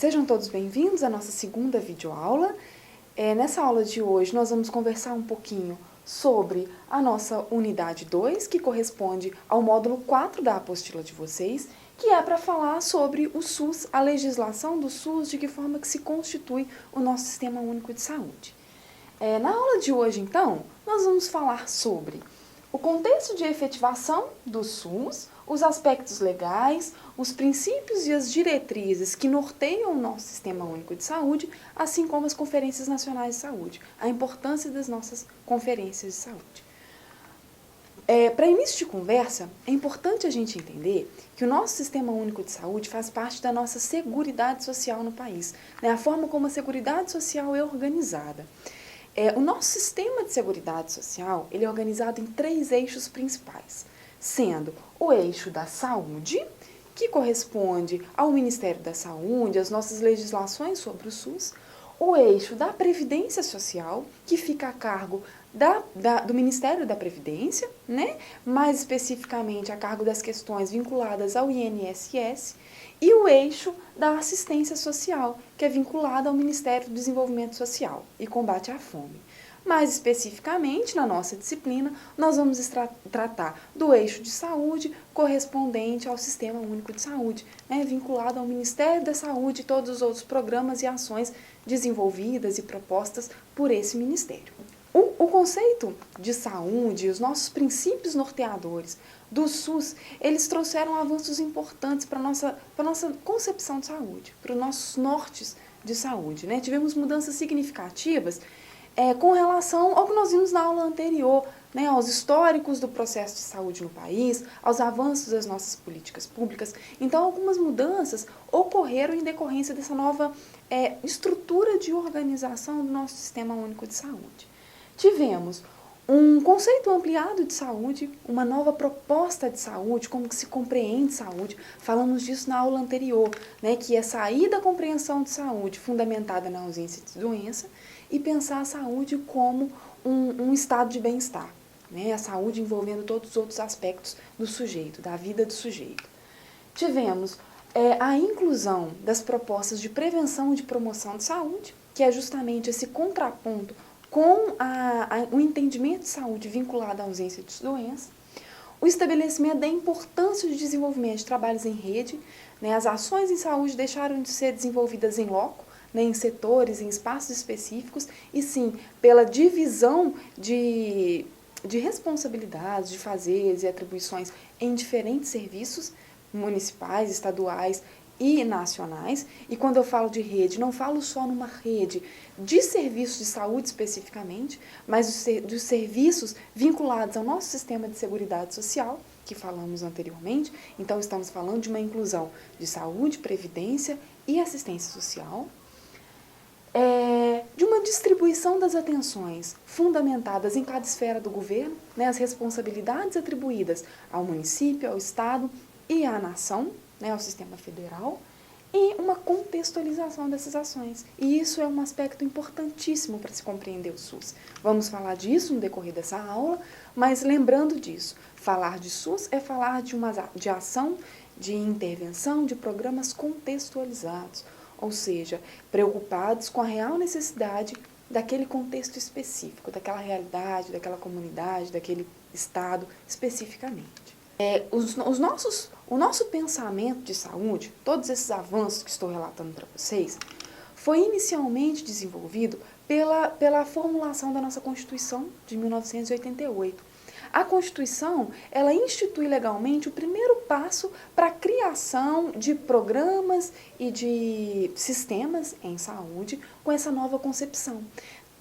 Sejam todos bem-vindos à nossa segunda videoaula. Nessa aula de hoje nós vamos conversar um pouquinho sobre a nossa unidade 2, que corresponde ao módulo 4 da apostila de vocês, que é para falar sobre o SUS, a legislação do SUS, de que forma que se constitui o nosso Sistema Único de Saúde. Na aula de hoje, então, nós vamos falar sobre o contexto de efetivação do SUS, os aspectos legais, os princípios e as diretrizes que norteiam o nosso Sistema Único de Saúde, assim como as conferências nacionais de saúde, a importância das nossas conferências de saúde. Para início de conversa, é importante a gente entender que o nosso Sistema Único de Saúde faz parte da nossa seguridade social no país, né? A forma como a seguridade social é organizada. O nosso sistema de seguridade social ele é organizado em 3 eixos principais, sendo o eixo da saúde, que corresponde ao Ministério da Saúde, às nossas legislações sobre o SUS, o eixo da Previdência Social, que fica a cargo do Ministério da Previdência, né? Mais especificamente a cargo das questões vinculadas ao INSS, e o eixo da Assistência Social, que é vinculado ao Ministério do Desenvolvimento Social e Combate à Fome. Mais especificamente, na nossa disciplina, nós vamos tratar do eixo de saúde correspondente ao Sistema Único de Saúde, né, vinculado ao Ministério da Saúde e todos os outros programas e ações desenvolvidas e propostas por esse Ministério. O conceito de saúde, os nossos princípios norteadores do SUS, eles trouxeram avanços importantes para a nossa concepção de saúde, para os nossos nortes de saúde, né? Tivemos mudanças significativas com relação ao que nós vimos na aula anterior, né, aos históricos do processo de saúde no país, aos avanços das nossas políticas públicas. Então, algumas mudanças ocorreram em decorrência dessa nova estrutura de organização do nosso Sistema Único de Saúde. Tivemos um conceito ampliado de saúde, uma nova proposta de saúde, como que se compreende saúde. Falamos disso na aula anterior, né, que é sair da compreensão de saúde fundamentada na ausência de doença e pensar a saúde como um estado de bem-estar, né, a saúde envolvendo todos os outros aspectos do sujeito, da vida do sujeito. Tivemos a inclusão das propostas de prevenção e de promoção de saúde, que é justamente esse contraponto com o entendimento de saúde vinculado à ausência de doença, o estabelecimento da importância de desenvolvimento de trabalhos em rede, né, as ações em saúde deixaram de ser desenvolvidas em loco, né, em setores, em espaços específicos, e sim pela divisão de responsabilidades, de fazeres e atribuições em diferentes serviços municipais, estaduais e nacionais. E quando eu falo de rede, não falo só numa rede de serviços de saúde especificamente, mas dos serviços vinculados ao nosso sistema de seguridade social, que falamos anteriormente. Então, estamos falando de uma inclusão de saúde, previdência e assistência social, de uma distribuição das atenções fundamentadas em cada esfera do governo, né, as responsabilidades atribuídas ao município, ao estado e à nação, né, ao sistema federal, e uma contextualização dessas ações. E isso é um aspecto importantíssimo para se compreender o SUS. Vamos falar disso no decorrer dessa aula, mas lembrando disso, falar de SUS é falar de ação, de intervenção, de programas contextualizados, ou seja, preocupados com a real necessidade daquele contexto específico, daquela realidade, daquela comunidade, daquele estado especificamente. O nosso pensamento de saúde, todos esses avanços que estou relatando para vocês, foi inicialmente desenvolvido pela formulação da nossa Constituição de 1988. A Constituição, ela institui legalmente o primeiro passo para a criação de programas e de sistemas em saúde com essa nova concepção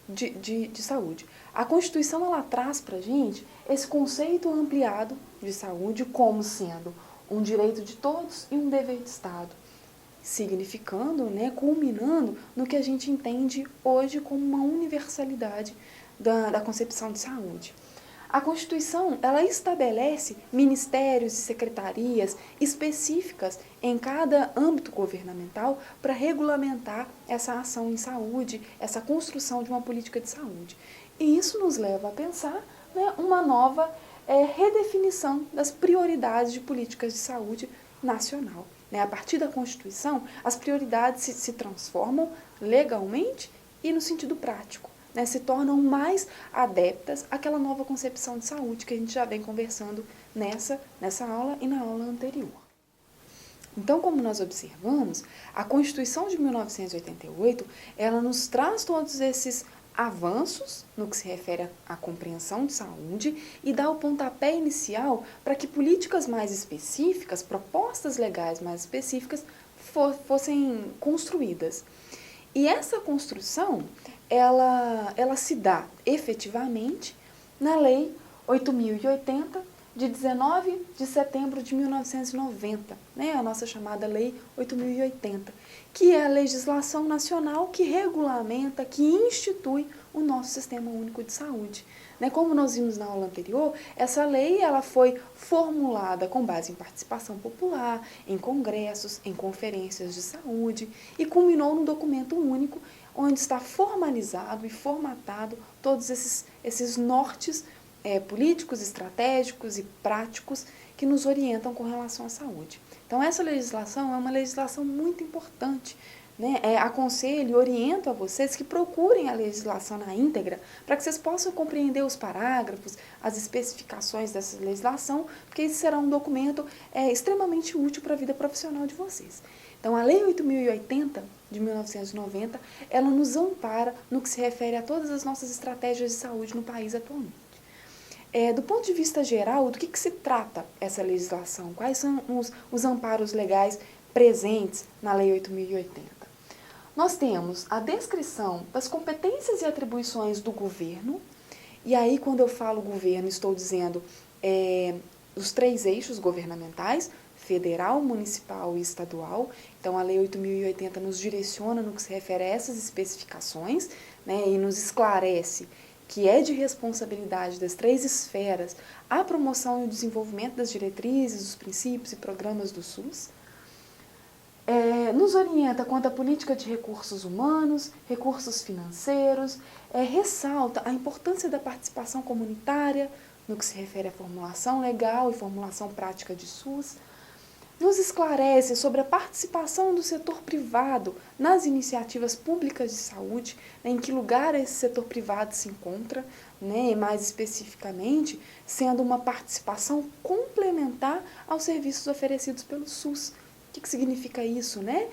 de saúde. A Constituição, ela traz para a gente esse conceito ampliado de saúde como sendo um direito de todos e um dever de Estado, significando, né, culminando no que a gente entende hoje como uma universalidade da concepção de saúde. A Constituição, ela estabelece ministérios e secretarias específicas em cada âmbito governamental para regulamentar essa ação em saúde, essa construção de uma política de saúde. E isso nos leva a pensar, né, uma nova redefinição das prioridades de políticas de saúde nacional. né? A partir da Constituição, as prioridades se transformam legalmente e no sentido prático, né? Se tornam mais adeptas àquela nova concepção de saúde que a gente já vem conversando nessa aula e na aula anterior. Então, como nós observamos, a Constituição de 1988, ela nos traz todos esses avanços no que se refere à compreensão de saúde e dá o pontapé inicial para que políticas mais específicas, propostas legais mais específicas, fossem construídas. E essa construção, ela se dá efetivamente na Lei 8.080, de 19 de setembro de 1990, né, a nossa chamada Lei 8.080, que é a legislação nacional que regulamenta, que institui o nosso Sistema Único de Saúde. Né, como nós vimos na aula anterior, essa lei ela foi formulada com base em participação popular, em congressos, em conferências de saúde e culminou num documento único onde está formalizado e formatado todos esses nortes políticos, estratégicos e práticos que nos orientam com relação à saúde. Então, essa legislação é uma legislação muito importante, né? Aconselho e oriento a vocês que procurem a legislação na íntegra para que vocês possam compreender os parágrafos, as especificações dessa legislação, porque isso será um documento extremamente útil para a vida profissional de vocês. Então, a Lei 8.080, de 1990, ela nos ampara no que se refere a todas as nossas estratégias de saúde no país atualmente. Do ponto de vista geral, do que se trata essa legislação? Quais são os amparos legais presentes na Lei 8.080? Nós temos a descrição das competências e atribuições do governo, e aí quando eu falo governo, estou dizendo os 3 eixos governamentais, federal, municipal e estadual. Então, a Lei 8.080 nos direciona no que se refere a essas especificações, né, e nos esclarece que é de responsabilidade das 3 esferas a promoção e o desenvolvimento das diretrizes, dos princípios e programas do SUS. Nos orienta quanto à política de recursos humanos, recursos financeiros, ressalta a importância da participação comunitária no que se refere à formulação legal e formulação prática de SUS. Nos esclarece sobre a participação do setor privado nas iniciativas públicas de saúde, né, em que lugar esse setor privado se encontra, né, e mais especificamente, sendo uma participação complementar aos serviços oferecidos pelo SUS. O que significa isso, né?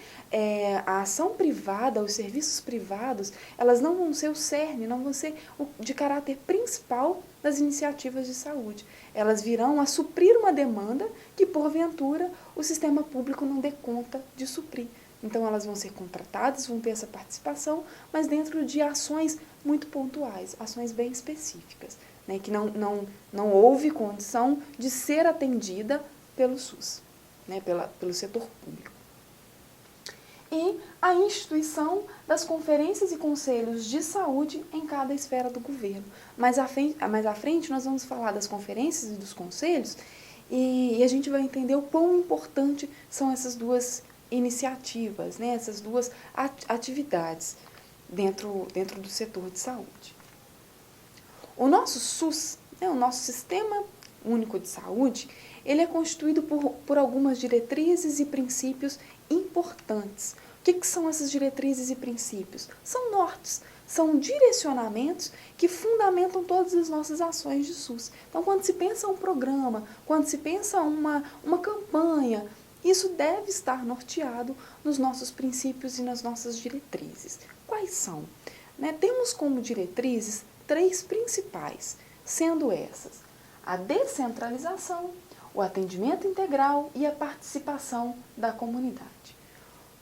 A ação privada, os serviços privados, elas não vão ser o cerne, não vão ser de caráter principal das iniciativas de saúde. Elas virão a suprir uma demanda que, porventura, o sistema público não dê conta de suprir. Então, elas vão ser contratadas, vão ter essa participação, mas dentro de ações muito pontuais, ações bem específicas, né, que não houve condição de ser atendida pelo SUS. Né, pelo setor público. E a instituição das conferências e conselhos de saúde em cada esfera do governo. Mais à frente nós vamos falar das conferências e dos conselhos e a gente vai entender o quão importante são essas 2 iniciativas, né, essas 2 atividades dentro do setor de saúde. O nosso SUS, né, o nosso Sistema Único de Saúde, ele é constituído por algumas diretrizes e princípios importantes. O que são essas diretrizes e princípios? São nortes, são direcionamentos que fundamentam todas as nossas ações de SUS. Então, quando se pensa um programa, quando se pensa uma campanha, isso deve estar norteado nos nossos princípios e nas nossas diretrizes. Quais são? Né? Temos como diretrizes 3 principais, sendo essas a descentralização, o atendimento integral e a participação da comunidade.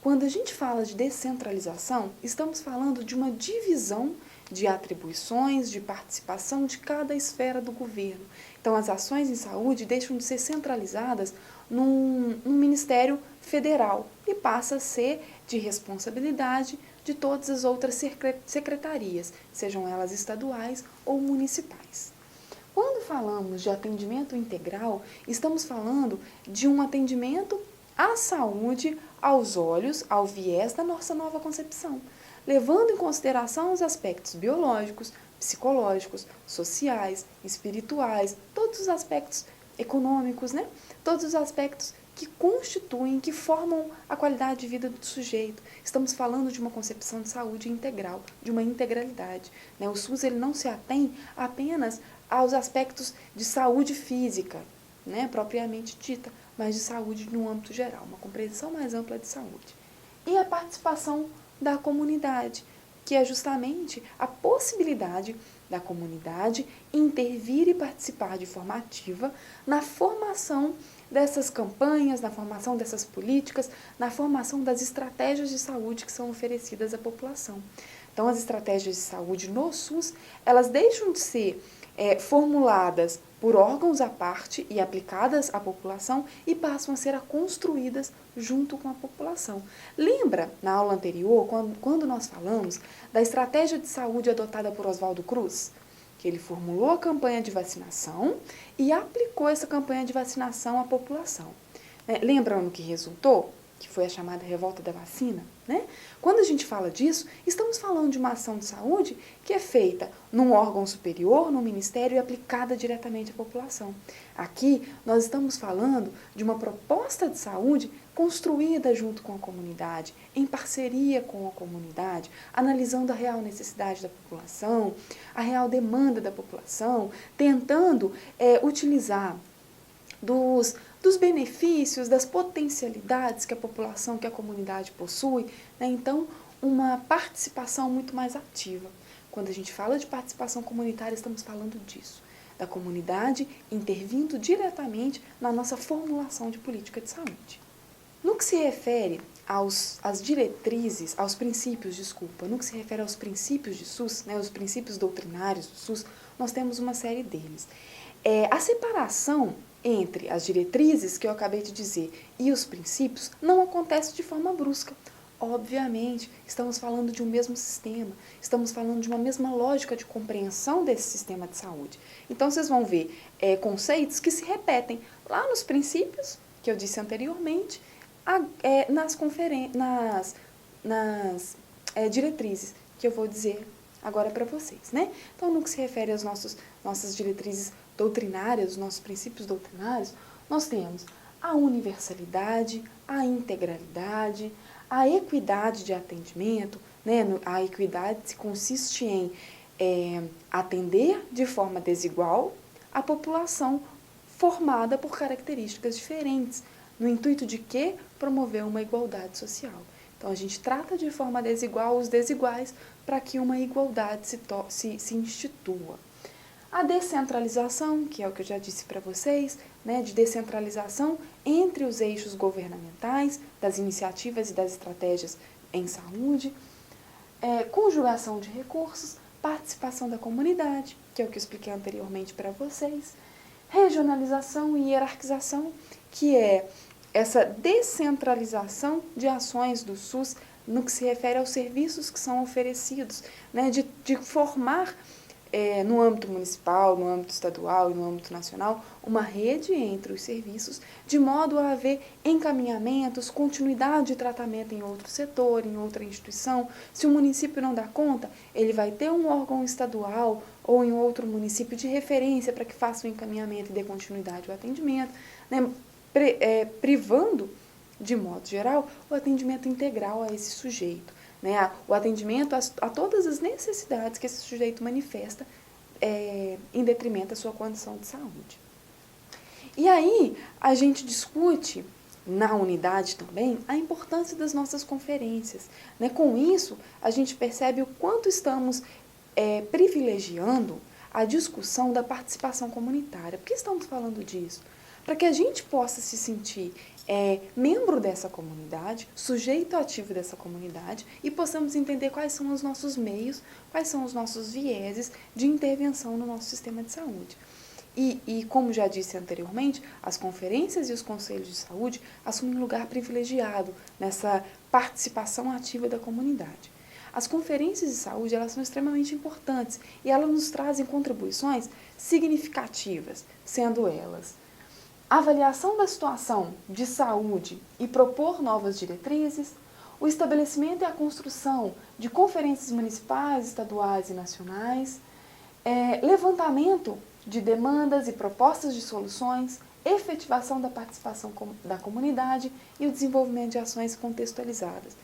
Quando a gente fala de descentralização, estamos falando de uma divisão de atribuições, de participação de cada esfera do governo. Então, as ações em saúde deixam de ser centralizadas num Ministério Federal e passa a ser de responsabilidade de todas as outras secretarias, sejam elas estaduais ou municipais. Quando falamos de atendimento integral, estamos falando de um atendimento à saúde aos olhos, ao viés da nossa nova concepção, levando em consideração os aspectos biológicos, psicológicos, sociais, espirituais, todos os aspectos econômicos, né? Todos os aspectos que constituem, que formam a qualidade de vida do sujeito. Estamos falando de uma concepção de saúde integral, de uma integralidade, né? O SUS ele não se atém apenas aos aspectos de saúde física, né, propriamente dita, mas de saúde no âmbito geral, uma compreensão mais ampla de saúde. E a participação da comunidade, que é justamente a possibilidade da comunidade intervir e participar de forma ativa na formação dessas campanhas, na formação dessas políticas, na formação das estratégias de saúde que são oferecidas à população. Então, as estratégias de saúde no SUS, elas deixam de ser formuladas por órgãos à parte e aplicadas à população e passam a ser construídas junto com a população. Lembra, na aula anterior, quando nós falamos da estratégia de saúde adotada por Oswaldo Cruz? Que ele formulou a campanha de vacinação e aplicou essa campanha de vacinação à população. Lembram no que resultou? Que foi a chamada revolta da vacina, né? Quando a gente fala disso, estamos falando de uma ação de saúde que é feita num órgão superior, no ministério, e aplicada diretamente à população. Aqui, nós estamos falando de uma proposta de saúde construída junto com a comunidade, em parceria com a comunidade, analisando a real necessidade da população, a real demanda da população, tentando utilizar dos benefícios, das potencialidades que a população, que a comunidade possui, né? Então, uma participação muito mais ativa. Quando a gente fala de participação comunitária, estamos falando disso, da comunidade intervindo diretamente na nossa formulação de política de saúde. No que se refere às diretrizes, aos princípios, no que se refere aos princípios de SUS, né, os princípios doutrinários do SUS, nós temos uma série deles. A separação entre as diretrizes, que eu acabei de dizer, e os princípios, não acontece de forma brusca. Obviamente, estamos falando de um mesmo sistema, estamos falando de uma mesma lógica de compreensão desse sistema de saúde. Então, vocês vão ver conceitos que se repetem lá nos princípios, que eu disse anteriormente, nas diretrizes, que eu vou dizer agora para vocês, né? Então, no que se refere às nossas diretrizes doutrinárias, os nossos princípios doutrinários, nós temos a universalidade, a integralidade, a equidade de atendimento, né? A equidade consiste em atender de forma desigual a população formada por características diferentes, no intuito de quê? Promover uma igualdade social. Então, a gente trata de forma desigual os desiguais para que uma igualdade se institua. A descentralização, que é o que eu já disse para vocês, né, de descentralização entre os eixos governamentais, das iniciativas e das estratégias em saúde, conjugação de recursos, participação da comunidade, que é o que eu expliquei anteriormente para vocês, regionalização e hierarquização, que é essa descentralização de ações do SUS no que se refere aos serviços que são oferecidos, né, de formar no âmbito municipal, no âmbito estadual e no âmbito nacional, uma rede entre os serviços, de modo a haver encaminhamentos, continuidade de tratamento em outro setor, em outra instituição. Se o município não dá conta, ele vai ter um órgão estadual ou em outro município de referência para que faça o encaminhamento e dê continuidade ao atendimento, né, privando, de modo geral, o atendimento integral a esse sujeito. Né, o atendimento a todas as necessidades que esse sujeito manifesta em detrimento da sua condição de saúde. E aí, a gente discute, na unidade também, a importância das nossas conferências. Né? Com isso, a gente percebe o quanto estamos privilegiando a discussão da participação comunitária. Por que estamos falando disso? Para que a gente possa se sentir membro dessa comunidade, sujeito ativo dessa comunidade, e possamos entender quais são os nossos meios, quais são os nossos vieses de intervenção no nosso sistema de saúde. E como já disse anteriormente, as conferências e os conselhos de saúde assumem um lugar privilegiado nessa participação ativa da comunidade. As conferências de saúde, elas são extremamente importantes e elas nos trazem contribuições significativas, sendo elas a avaliação da situação de saúde e propor novas diretrizes, o estabelecimento e a construção de conferências municipais, estaduais e nacionais, levantamento de demandas e propostas de soluções efetivação da participação da comunidade e o desenvolvimento de ações contextualizadas.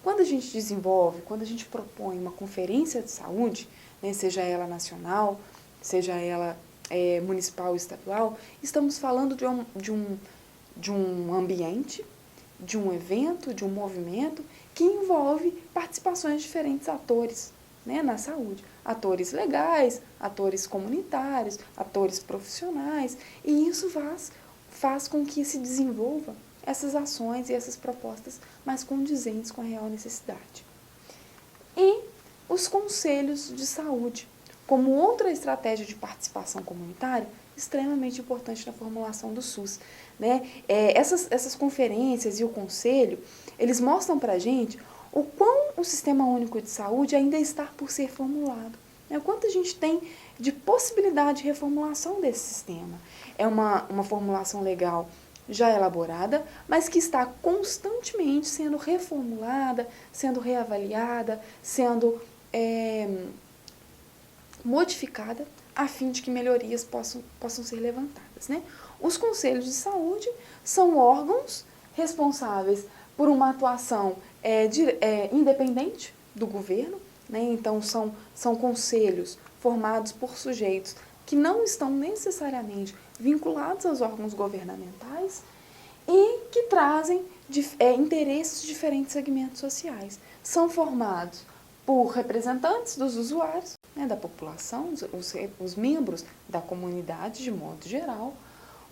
Quando a gente desenvolve, quando a gente propõe uma conferência de saúde, né, seja ela nacional, seja ela municipal ou estadual, estamos falando de um ambiente, de um evento, de um movimento que envolve participações de diferentes atores, né, na saúde. Atores legais, atores comunitários, atores profissionais, e isso faz com que se desenvolva essas ações e essas propostas mais condizentes com a real necessidade. E os conselhos de saúde, como outra estratégia de participação comunitária, extremamente importante na formulação do SUS. Né? Essas conferências e o conselho, eles mostram para a gente o quão o Sistema Único de Saúde ainda está por ser formulado. Né? O quanto a gente tem de possibilidade de reformulação desse sistema. É uma formulação legal já elaborada, mas que está constantemente sendo reformulada, sendo reavaliada, sendo modificada, a fim de que melhorias possam ser levantadas. Né? Os conselhos de saúde são órgãos responsáveis por uma atuação independente do governo, né? Então são conselhos formados por sujeitos que não estão necessariamente vinculados aos órgãos governamentais e que trazem interesses de diferentes segmentos sociais. São formados por representantes dos usuários, né, da população, os membros da comunidade de modo geral,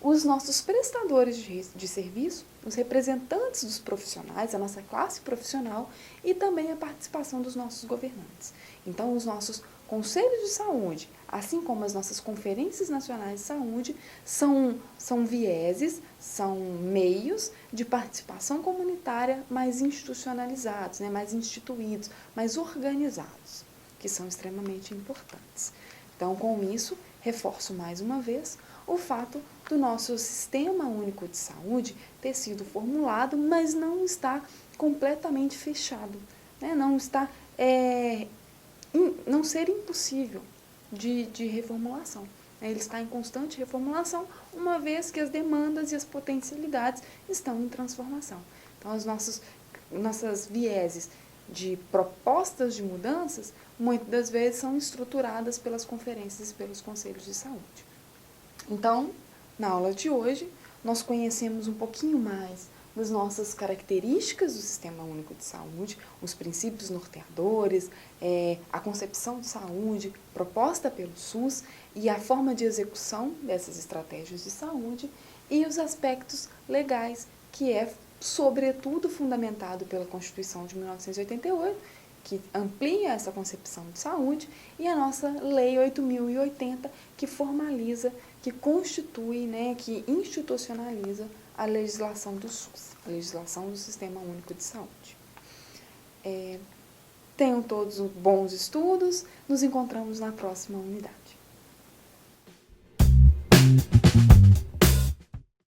os nossos prestadores de serviço, os representantes dos profissionais, a nossa classe profissional e também a participação dos nossos governantes. Então, os nossos conselhos de saúde, assim como as nossas conferências nacionais de saúde, são vieses, são meios de participação comunitária mais institucionalizados, né, mais instituídos, mais organizados, que são extremamente importantes. Então, com isso, reforço mais uma vez o fato do nosso Sistema Único de Saúde ter sido formulado, mas não está completamente fechado, né? Não ser impossível de reformulação. Ele está em constante reformulação, uma vez que as demandas e as potencialidades estão em transformação. Então, as nossas vieses de propostas de mudanças, muitas das vezes são estruturadas pelas conferências e pelos conselhos de saúde. Então, na aula de hoje, nós conhecemos um pouquinho mais das nossas características do Sistema Único de Saúde, os princípios norteadores, a concepção de saúde proposta pelo SUS e a forma de execução dessas estratégias de saúde e os aspectos legais, que é, sobretudo, fundamentado pela Constituição de 1988, que amplia essa concepção de saúde, e a nossa Lei 8.080, que formaliza, que constitui, né, que institucionaliza a legislação do SUS, a legislação do Sistema Único de Saúde. Tenham todos bons estudos, nos encontramos na próxima unidade.